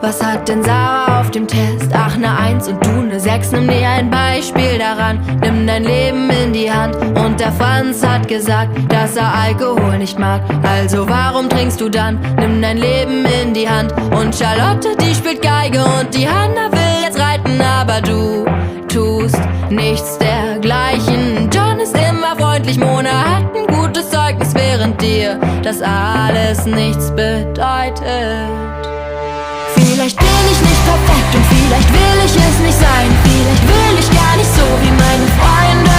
Was hat denn Sarah auf dem Test? Ach, ne 1 und du ne 6. Nimm dir ein Beispiel daran. Nimm dein Leben in die Hand. Und der Franz hat gesagt, dass er Alkohol nicht mag. Also warum trinkst du dann? Nimm dein Leben in die Hand. Und Charlotte, die spielt Geige. Und die Hanna will jetzt reiten. Aber du tust nichts dergleichen. John ist immer freundlich. Mona hat ein gutes Zeugnis, während dir das alles nichts bedeutet. Vielleicht bin ich nicht perfekt und vielleicht will ich es nicht sein. Vielleicht will ich gar nicht so, wie meine Freunde